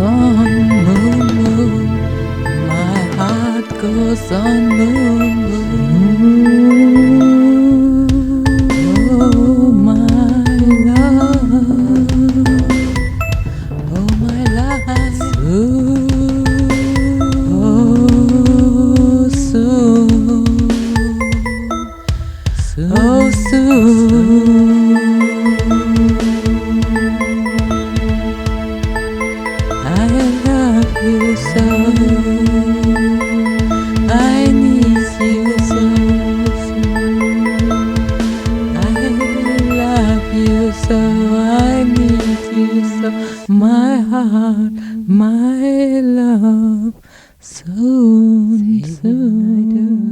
on, moon, moon. My heart goes on, moon, moon. Oh, my love. Oh, my love. Soon. Oh, soon. I love you so. I need you so. I love you so. I need you so. My heart, my love. Soon, soon.